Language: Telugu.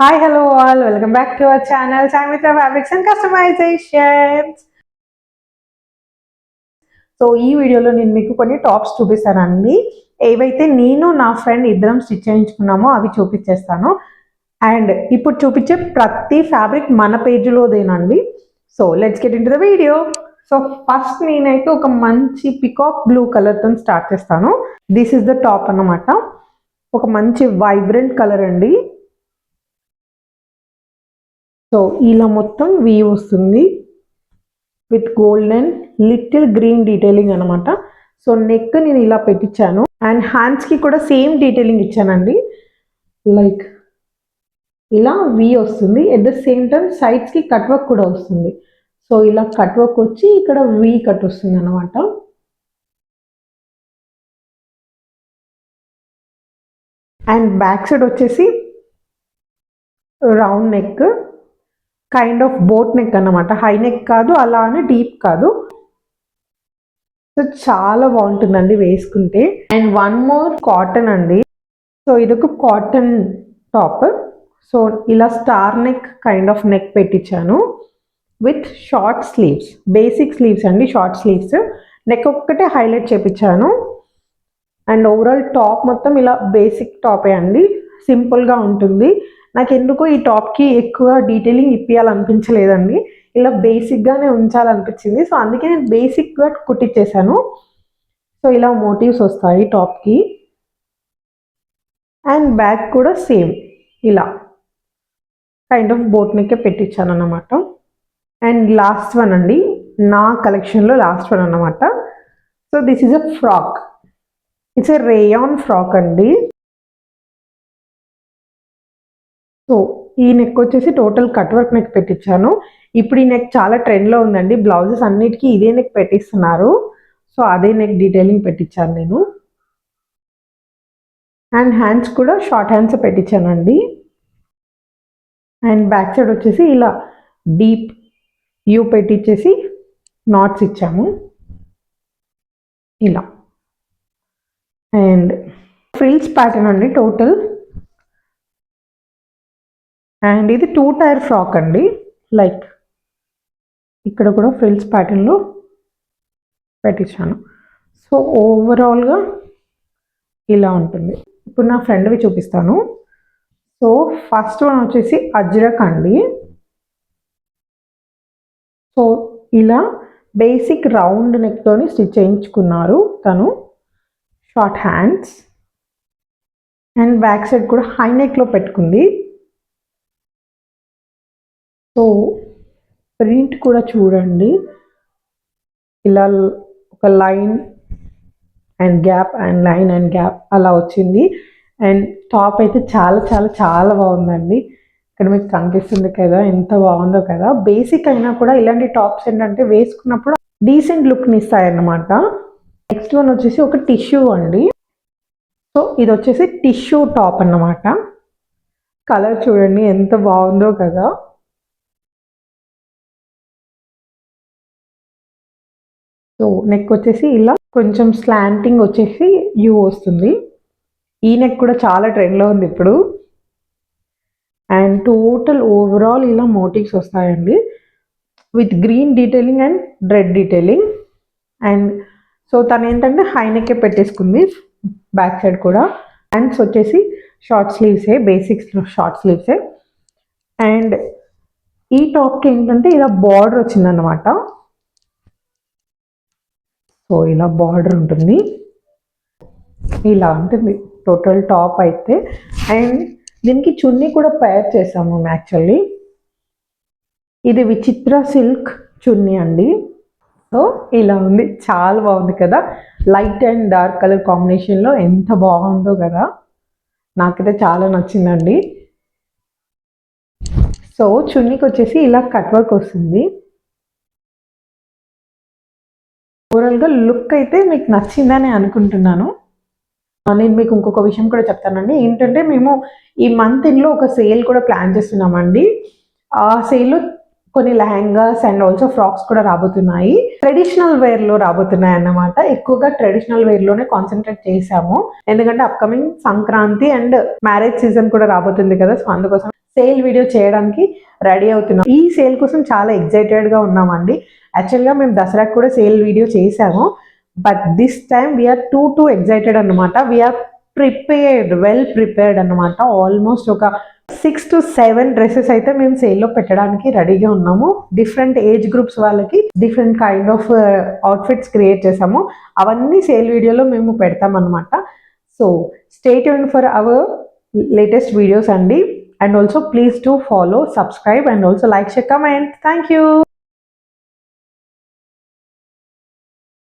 Hi, hello all. Welcome back to our channel, Samitra Fabrics and Customizations. So ఈ వీడియోలో నేను మీకు కొన్ని టాప్స్ చూపిస్తానండి. ఏవైతే నేను నా ఫ్రెండ్ ఇద్దరం స్టిచ్ చేయించుకున్నామో అవి చూపించేస్తాను. అండ్ ఇప్పుడు చూపించే ప్రతి ఫ్యాబ్రిక్ మన పేజ్లోదేనండి. So let's get into the video. So first నేనైతే ఒక మంచి పికాక్ బ్లూ కలర్తో స్టార్ట్ చేస్తాను. దిస్ ఇస్ ద టాప్ అన్నమాట. ఒక మంచి వైబ్రెంట్ కలర్ అండి. సో ఇలా మొత్తం వీవ్ వస్తుంది with golden little green detailing అనమాట. సో నెక్ నేను ఇలా పెట్టించాను అండ్ హ్యాండ్స్కి కూడా సేమ్ డీటెయిలింగ్ ఇచ్చానండి. లైక్ ఇలా వీ వస్తుంది, ఎట్ ద సేమ్ టైం సైడ్స్కి కట్ వర్క్ కూడా వస్తుంది. సో ఇలా కట్ వర్క్ వచ్చి ఇక్కడ వీ కట్ వస్తుంది అనమాట. అండ్ బ్యాక్ సైడ్ వచ్చేసి round neck, kind of boat neck అన్నమాట. హై నెక్ కాదు, అలా అని డీప్ కాదు. సో చాలా బాగుంటుందండి వేసుకుంటే. అండ్ వన్ మోర్ కాటన్ అండి. సో ఇదొక కాటన్ టాప్. సో ఇలా star neck kind of neck పెట్టించాను with short sleeves, basic sleeves అండి, షార్ట్ స్లీవ్స్. నెక్ ఒక్కటే హైలైట్ చేపించాను. అండ్ ఓవరాల్ టాప్ మొత్తం ఇలా బేసిక్ టాపే అండి, సింపుల్గా ఉంటుంది. నాకు ఎందుకో ఈ టాప్కి ఎక్కువ డీటెయిలింగ్ ఇప్పించాలనిపించలేదండి, ఇలా బేసిక్గానే ఉంచాలనిపించింది. సో అందుకే నేను బేసిక్గా కుట్టించేసాను. సో ఇలా మోటివ్స్ వస్తాయి టాప్కి. అండ్ బ్యాక్ కూడా సేమ్ ఇలా కైండ్ ఆఫ్ బోట్ నెక్కే పెట్టించాను అన్నమాట. అండ్ లాస్ట్ వన్ అండి, నా కలెక్షన్లో లాస్ట్ వన్ అన్నమాట. So this is a frock. It's a rayon frock అండి. సో ఈ నెక్ వచ్చేసి టోటల్ కట్ వర్క్ నెక్ పెట్టించాను. ఇప్పుడు ఈ నెక్ చాలా ట్రెండ్లో ఉందండి, బ్లౌజెస్ అన్నిటికీ ఇదే నెక్ పెట్టిస్తున్నారు. సో అదే నెక్ డీటెయిలింగ్ పెట్టించాను నేను. అండ్ హ్యాండ్స్ కూడా షార్ట్ హ్యాండ్స్ పెట్టించానండి. అండ్ బ్యాక్ సైడ్ వచ్చేసి ఇలా డీప్ యూ పెట్టించేసి నాట్స్ ఇచ్చాము ఇలా. అండ్ ఫ్రిల్స్ ప్యాటర్న్ అండి టోటల్. అండ్ ఇది 2 టైర్ ఫ్రాక్ అండి. లైక్ ఇక్కడ కూడా ఫ్రిల్స్ ప్యాటర్న్లో పెట్టించాను. సో ఓవరాల్గా ఇలా ఉంటుంది. ఇప్పుడు నా ఫ్రెండ్వి చూపిస్తాను. సో ఫస్ట్ వన్ వచ్చేసి అజ్రక్ అండి. సో ఇలా బేసిక్ రౌండ్ నెక్తోని స్టిచ్ చేయించుకున్నారు తను. Short hands and back side కూడా హై నెక్లో పెట్టుకుంది. సో ప్రింట్ కూడా చూడండి, ఇలా ఒక line and gap and line and gap అలా వచ్చింది. అండ్ టాప్ అయితే చాలా చాలా చాలా బాగుందండి. ఇక్కడ మీకు కనిపిస్తుంది కదా ఎంత బాగుందో కదా. బేసిక్ అయినా కూడా ఇలాంటి టాప్స్ ఏంటంటే వేసుకున్నప్పుడు డీసెంట్ లుక్ని ఇస్తాయన్నమాట. నెక్స్ట్ వన్ వచ్చేసి ఒక టిష్యూ అండి. సో ఇది వచ్చేసి టిష్యూ టాప్ అన్నమాట. కలర్ చూడండి ఎంత బాగుందో కదా. సో నెక్ వచ్చేసి ఇలా కొంచెం స్లాంటింగ్ వచ్చేసి యూ వస్తుంది. ఈ నెక్ కూడా చాలా ట్రెండ్లో ఉంది ఇప్పుడు. అండ్ టోటల్ ఓవరాల్ ఇలా మోటివ్స్ వస్తాయండి with green detailing and red detailing. And so తను ఏంటంటే హై నెక్కే పెట్టేసుకుంది బ్యాక్ సైడ్ కూడా. హ్యాండ్స్ వచ్చేసి షార్ట్ స్లీవ్సే, బేసిక్స్ షార్ట్ స్లీవ్సే. అండ్ ఈ టాప్కి ఏంటంటే ఇలా బార్డర్ వచ్చిందన్నమాట. సో ఇలా బార్డర్ ఉంటుంది, ఇలా ఉంటుంది టోటల్ టాప్ అయితే. అండ్ దీనికి చున్నీ కూడా పేర్ చేసాము మేము యాక్చువల్లీ. ఇది విచిత్ర సిల్క్ చున్నీ అండి. సో ఇలా ఉంది, చాలా బాగుంది కదా. లైట్ అండ్ డార్క్ కలర్ కాంబినేషన్లో ఎంత బాగుందో కదా. నాకైతే చాలా నచ్చిందండి. సో చున్నీకి వచ్చేసి ఇలా కట్ వర్క్ వస్తుంది. ఓవరాల్గా లుక్ అయితే మీకు నచ్చిందని అనుకుంటున్నాను. నేను మీకు ఇంకొక విషయం కూడా చెప్తానండి. ఏంటంటే మేము ఈ మంత్ ఎండ్లో ఒక సేల్ కూడా ప్లాన్ చేస్తున్నామండి. ఆ సేల్లో కొన్ని లెహంగాస్ అండ్ ఆల్సో ఫ్రాక్స్ కూడా రాబోతున్నాయి. ట్రెడిషనల్ వేర్లో రాబోతున్నాయి అన్నమాట. ఎక్కువగా ట్రెడిషనల్ వేర్లోనే కాన్సన్ట్రేట్ చేసాము, ఎందుకంటే upcoming Sankranti and marriage season కూడా రాబోతుంది కదా. సో అందుకోసం సేల్ వీడియో చేయడానికి రెడీ అవుతున్నాం. ఈ సేల్ కోసం చాలా ఎక్సైటెడ్గా ఉన్నామండి. యాక్చువల్గా మేము దసరాకు కూడా సేల్ వీడియో చేసాము, but this time we're too excited అనమాట. వీఆర్ వెల్ ప్రిపేర్డ్ అనమాట. ఆల్మోస్ట్ ఒక 6 to 7 డ్రెస్సెస్ అయితే మేము సేల్లో పెట్టడానికి రెడీగా ఉన్నాము. డిఫరెంట్ ఏజ్ గ్రూప్స్ వాళ్ళకి different kind of outfits create చేసాము. అవన్నీ సేల్ వీడియోలో మేము పెడతాం అనమాట. So stay tuned for hour latest videos అండి. And also please do follow, subscribe and also like, share, comment. Thank you.